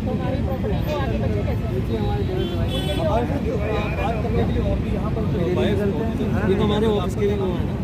तो हमारी प्रॉपर्टी को आगे बच्चे कैसे? बात करने के लिए और भी यहाँ पर ये तो हमारे ऑफिस के लिए वो है ना।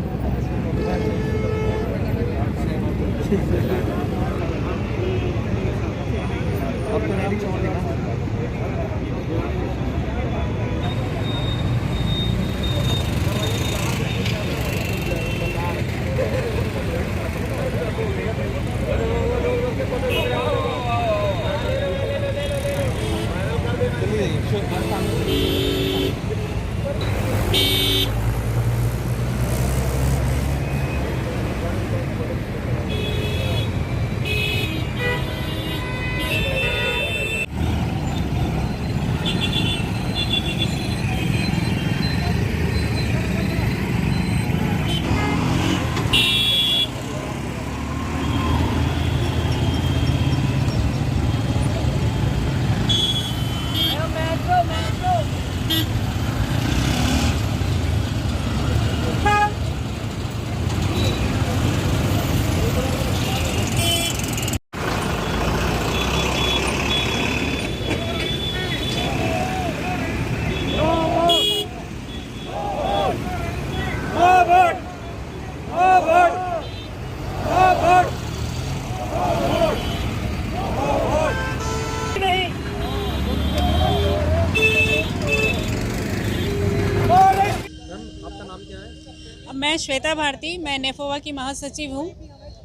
मैं श्वेता भारती, मैं नेफोवा की महासचिव हूँ।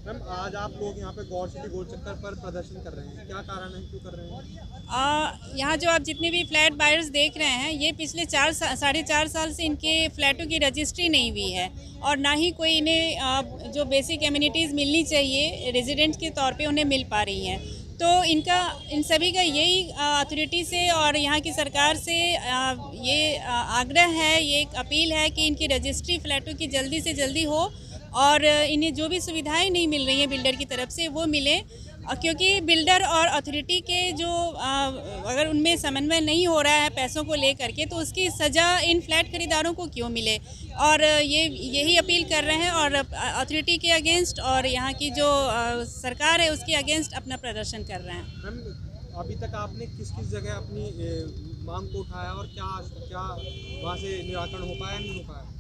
मैम, आज आप लोग यहाँ पे गौर सिटी गोल चक्कर पर प्रदर्शन कर रहे हैं, क्या कारण है, क्यों कर रहे हैं? यहाँ जो आप जितने भी फ्लैट बायर्स देख रहे हैं, ये पिछले 4.5 साल से इनके फ्लैटों की रजिस्ट्री नहीं हुई है और ना ही कोई इन्हें जो बेसिक एमिनिटीज़ मिलनी चाहिए रेजिडेंट्स के तौर पे उन्हें मिल पा रही हैं। तो इन सभी का यही अथॉरिटी से और यहाँ की सरकार से ये आग्रह है, ये एक अपील है कि इनकी रजिस्ट्री फ्लैटों की जल्दी से जल्दी हो और इन्हें जो भी सुविधाएं नहीं मिल रही हैं बिल्डर की तरफ से वो मिले, क्योंकि बिल्डर और अथॉरिटी के जो अगर उनमें समन्वय नहीं हो रहा है पैसों को लेकर के, तो उसकी सज़ा इन फ्लैट खरीदारों को क्यों मिले। और यही अपील कर रहे हैं और अथॉरिटी के अगेंस्ट और यहाँ की जो सरकार है उसके अगेंस्ट अपना प्रदर्शन कर रहे हैं। मैम, अभी तक आपने किस किस जगह अपनी मांग को उठाया और क्या वहाँ से निराकरण हो पाया, नहीं हो पाया?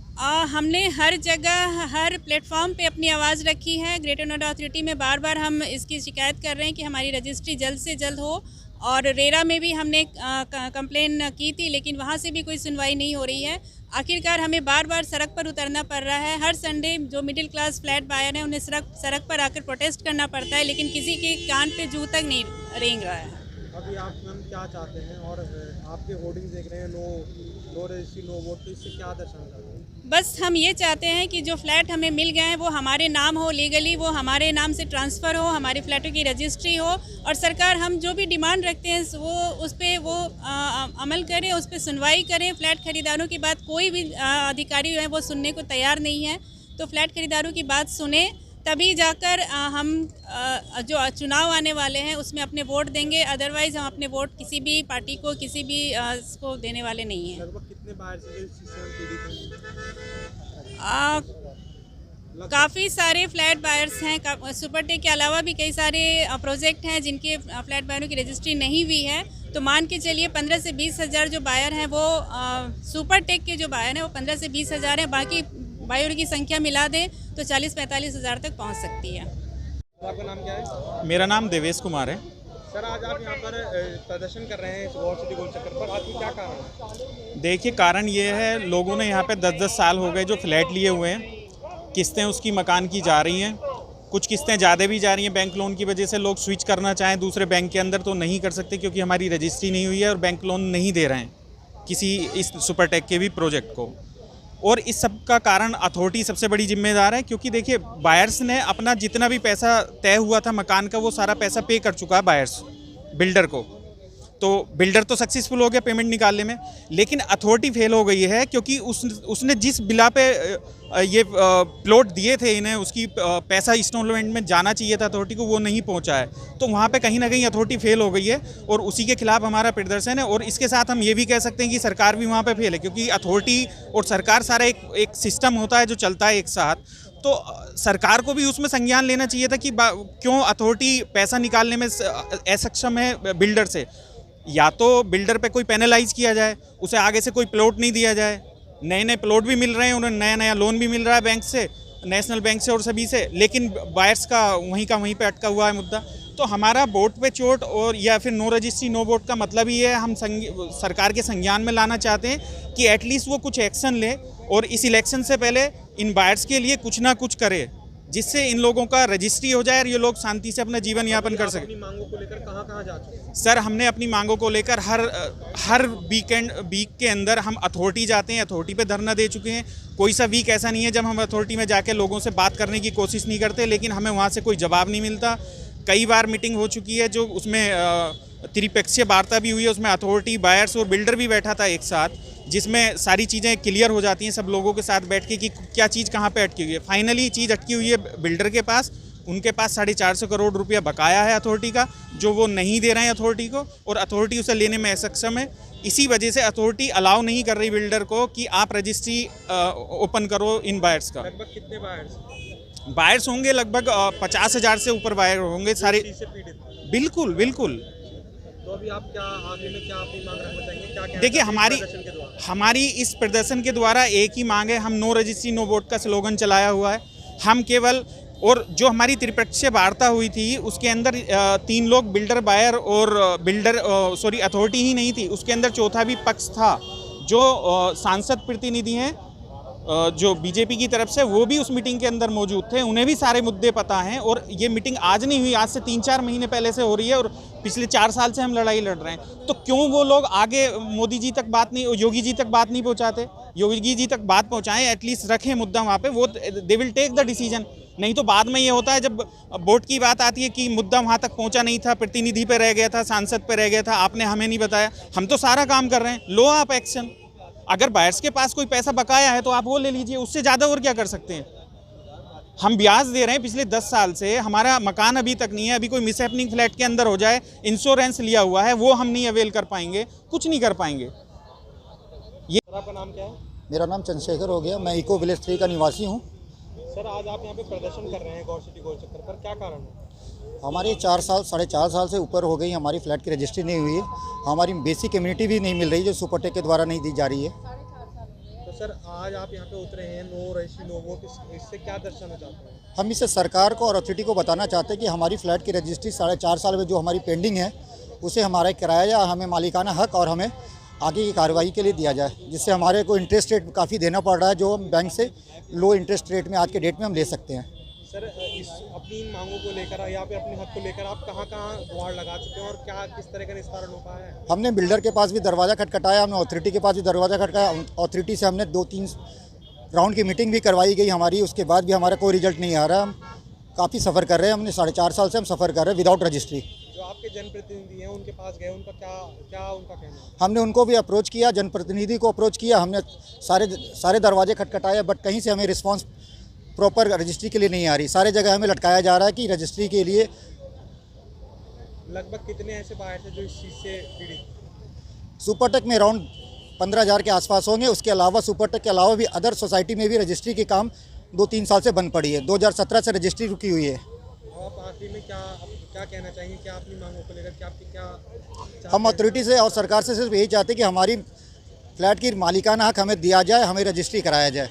हमने हर जगह हर प्लेटफॉर्म पे अपनी आवाज़ रखी है। ग्रेटर नोएडा अथॉरिटी में बार बार हम इसकी शिकायत कर रहे हैं कि हमारी रजिस्ट्री जल्द से जल्द हो, और रेरा में भी हमने कंप्लेन की थी लेकिन वहाँ से भी कोई सुनवाई नहीं हो रही है। आखिरकार हमें बार बार सड़क पर उतरना पड़ रहा है। हर संडे जो मिडिल क्लास फ्लैट बायर हैं उन्हें सड़क पर आकर प्रोटेस्ट करना पड़ता है, लेकिन किसी के कान पे जू तक नहीं रेंग रहा है। अभी आप मैम क्या चाहते हैं, और आपके होर्डिंग्स देख रहे हैं नो रजिस्ट्री नो वोट, तो इससे क्या दर्शाना चाहते हैं? बस हम ये चाहते हैं कि जो फ्लैट हमें मिल गए हैं वो हमारे नाम हो, लीगली वो हमारे नाम से ट्रांसफ़र हो, हमारे फ्लैटों की रजिस्ट्री हो, और सरकार हम जो भी डिमांड रखते हैं वो उस पर वो अमल करें, उस पर सुनवाई करें। फ्लैट खरीदारों की बात कोई भी अधिकारी है वो सुनने को तैयार नहीं है, तो फ्लैट खरीदारों की बात सुने, तभी जाकर हम जो चुनाव आने वाले हैं उसमें अपने वोट देंगे। अदरवाइज़ हम अपने वोट किसी भी पार्टी को, किसी भी को देने वाले नहीं हैं। लगभग कितने बार से पीड़ित हैं? काफ़ी सारे फ्लैट बायर्स हैं। सुपरटेक के अलावा भी कई सारे प्रोजेक्ट हैं जिनके फ्लैट बायरों की रजिस्ट्री नहीं हुई है। तो मान के चलिए 15 से 20 हज़ार जो बायर हैं वो सुपरटेक के जो बायर हैं वो 15 से 20 हज़ार हैं। बाकी बायरों की संख्या मिला दें तो 40-45 हज़ार तक पहुंच सकती है। तो आपका नाम क्या है? मेरा नाम देवेश कुमार है। सर, आज आप यहाँ पर प्रदर्शन कर रहे हैं गौर सिटी गोल चक्कर पर, आज क्या कारण है? देखिए, कारण ये है, लोगों ने यहाँ पे 10-10 साल हो गए जो फ्लैट लिए हुए हैं, किस्तें उसकी मकान की जा रही हैं, कुछ किस्तें ज़्यादा भी जा रही हैं बैंक लोन की वजह से। लोग स्विच करना चाहें दूसरे बैंक के अंदर तो नहीं कर सकते क्योंकि हमारी रजिस्ट्री नहीं हुई है और बैंक लोन नहीं दे रहे हैं किसी इस सुपरटेक के भी प्रोजेक्ट को। और इस सब का कारण अथॉरिटी सबसे बड़ी जिम्मेदार है, क्योंकि देखिए बायर्स ने अपना जितना भी पैसा तय हुआ था मकान का वो सारा पैसा पे कर चुका है बायर्स बिल्डर को। तो बिल्डर तो सक्सेसफुल हो गया पेमेंट निकालने में, लेकिन अथॉरिटी फेल हो गई है क्योंकि उसने जिस बिला पे ये प्लॉट दिए थे इन्हें, उसकी पैसा इंस्टॉलमेंट में जाना चाहिए था अथॉरिटी को, वो नहीं पहुंचा है। तो वहाँ पे कहीं ना कहीं अथॉरिटी फेल हो गई है और उसी के खिलाफ हमारा प्रदर्शन है। और इसके साथ हम ये भी कह सकते हैं कि सरकार भी वहाँ पे फेल है, क्योंकि अथॉरिटी और सरकार सारा एक सिस्टम होता है जो चलता है एक साथ। तो सरकार को भी उसमें संज्ञान लेना चाहिए था कि क्यों अथॉरिटी पैसा निकालने में असक्षम है बिल्डर से। या तो बिल्डर पे कोई पेनलाइज किया जाए, उसे आगे से कोई प्लॉट नहीं दिया जाए। नए नए प्लॉट भी मिल रहे हैं, उन्हें नया नया लोन भी मिल रहा है बैंक से, नेशनल बैंक से और सभी से, लेकिन बायर्स का वहीं पे अटका हुआ है मुद्दा। तो हमारा वोट पे चोट और या फिर नो रजिस्ट्री नो वोट का मतलब ही है, हम सरकार के संज्ञान में लाना चाहते हैं कि एटलीस्ट वो कुछ एक्शन ले और इस इलेक्शन से पहले इन बायर्स के लिए कुछ ना कुछ करे, जिससे इन लोगों का रजिस्ट्री हो जाए और ये लोग शांति से अपना जीवन यापन कर सकें। अपनी मांगों को लेकर कहाँ जा चुके हैं? सर, हमने अपनी मांगों को लेकर हर वीक के अंदर हम अथॉरिटी जाते हैं, अथॉरिटी पे धरना दे चुके हैं। कोई सा वीक ऐसा नहीं है जब हम अथॉरिटी में जाके लोगों से बात करने की कोशिश नहीं करते, लेकिन हमें वहाँ से कोई जवाब नहीं मिलता। कई बार मीटिंग हो चुकी है जो उसमें त्रिपक्षीय वार्ता भी हुई है, उसमें अथॉरिटी, बायर्स और बिल्डर भी बैठा था एक साथ, जिसमें सारी चीज़ें क्लियर हो जाती हैं सब लोगों के साथ बैठ के कि क्या चीज़ कहाँ पे अटकी हुई है। फाइनली चीज़ अटकी हुई है बिल्डर के पास, उनके पास 450 करोड़ रुपया बकाया है अथॉरिटी का, जो वो नहीं दे रहे हैं अथॉरिटी को, और अथॉरिटी उसे लेने में असक्षम है। इसी वजह से अथॉरिटी अलाउ नहीं कर रही बिल्डर को कि आप रजिस्ट्री ओपन करो इन बायर्स का। लगभग कितने बायर्स होंगे? लगभग 50,000 से ऊपर बायर होंगे सारे। से पीड़ित? बिल्कुल बिल्कुल। तो अभी आप क्या आगे में क्या अपनी मांग रखना चाहेंगे? क्या कहना देखिए, चाहेंगे हमारी इस प्रदर्शन के द्वारा एक ही मांग है। हम नो रजिस्ट्री नो वोट का स्लोगन चलाया हुआ है। हम केवल, और जो हमारी त्रिपक्षीय वार्ता हुई थी उसके अंदर 3 लोग बिल्डर, बायर और अथॉरिटी ही नहीं थी, उसके अंदर चौथा भी पक्ष था जो सांसद प्रतिनिधि हैं जो बीजेपी की तरफ से, वो भी उस मीटिंग के अंदर मौजूद थे। उन्हें भी सारे मुद्दे पता हैं, और ये मीटिंग आज नहीं हुई, आज से 3-4 महीने पहले से हो रही है, और पिछले 4 साल से हम लड़ाई लड़ रहे हैं। तो क्यों वो लोग आगे मोदी जी तक बात नहीं, योगी जी तक बात नहीं पहुंचाते? योगी जी तक बात पहुंचाएं, एटलीस्ट रखें मुद्दा वहाँ पे, वो they will take the decision. नहीं तो बाद में ये होता है जब वोट की बात आती है कि मुद्दा वहाँ तक पहुँचा नहीं था, प्रतिनिधि पे रह गया था, सांसद पे रह गया था, आपने हमें नहीं बताया। हम तो सारा काम कर रहे हैं, लो आप एक्शन। अगर बायर्स के पास कोई पैसा बकाया है तो आप वो ले लीजिए, उससे ज़्यादा और क्या कर सकते हैं? हम ब्याज दे रहे हैं पिछले 10 साल से, हमारा मकान अभी तक नहीं है। अभी कोई मिसहैपनिंग फ्लैट के अंदर हो जाए, इंश्योरेंस लिया हुआ है, वो हम नहीं अवेल कर पाएंगे, कुछ नहीं कर पाएंगे। ये आपका नाम क्या है? मेरा नाम चंद्रशेखर हो गया, मैं इको विलेज 3 का निवासी हूँ। सर, आज आप यहाँ पे प्रदर्शन कर रहे हैं गौर सिटी गोल चक्कर पर, क्या कारण है? हमारे 4 साल 4.5 साल से ऊपर हो गई, हमारी फ्लैट की रजिस्ट्री नहीं हुई है, हमारी बेसिक कम्युनिटी भी नहीं मिल रही जो सुपरटेक के द्वारा नहीं दी जा रही है। तो सर, आज आप यहाँ पे उतरे हैं, नो रजिस्ट्री नो वोट, इससे क्या दर्शाना चाहते हैं? हम इससे सरकार को और अथॉरिटी को बताना चाहते हैं कि हमारी फ्लैट की रजिस्ट्री 4.5 साल में जो हमारी पेंडिंग है उसे हमारा किराया या हमें मालिकाना हक और हमें आगे की कार्रवाई के लिए दिया जाए, जिससे हमारे को इंटरेस्ट रेट काफ़ी देना पड़ रहा है, जो हम बैंक से लो इंटरेस्ट रेट में आज के डेट में हम ले सकते हैं। सर, इस अपनी मांगों को लेकर या फिर अपने हक को लेकर आप कहाँ गुहार लगा चुके हैं और क्या किस तरह का निस्तारण हो पाया है? हमने बिल्डर के पास भी दरवाज़ा खटखटाया, हमने अथॉरिटी के पास भी दरवाज़ा खटखटाया, अथॉरिटी से हमने 2-3 राउंड की मीटिंग भी करवाई गई हमारी, उसके बाद भी हमारा कोई रिजल्ट नहीं आ रहा। हम काफ़ी सफ़र कर रहे हैं, हमने 4.5 साल से हम सफ़र कर रहे हैं विदाउट रजिस्ट्री। जो आपके जनप्रतिनिधि हैं उनके पास गए, उनका क्या उनका कहना है? हमने उनको भी अप्रोच किया, जनप्रतिनिधि को अप्रोच किया, हमने सारे दरवाजे खटखटाए, बट कहीं से हमें रिस्पांस प्रॉपर रजिस्ट्री के लिए नहीं आ रही। सारे जगह हमें लटकाया जा रहा है कि रजिस्ट्री के लिए। लगभग कितने ऐसे बाहर थे जो इस चीज़ से पीड़ित? सुपरटेक में अराउंड 15,000 के आसपास होंगे। उसके अलावा सुपरटेक के अलावा भी अदर सोसाइटी में भी रजिस्ट्री के काम 2-3 साल से बंद पड़ी है। 2017 से रजिस्ट्री रुकी हुई है। आप आखिर में क्या कहना चाहेंगे? क्या अपनी मांगों को लेकर क्या हम अथॉरिटी से और सरकार से सिर्फ यही चाहते हैं कि हमारी फ्लैट की मालिकाना हक हमें दिया जाए, हमें रजिस्ट्री कराया जाए।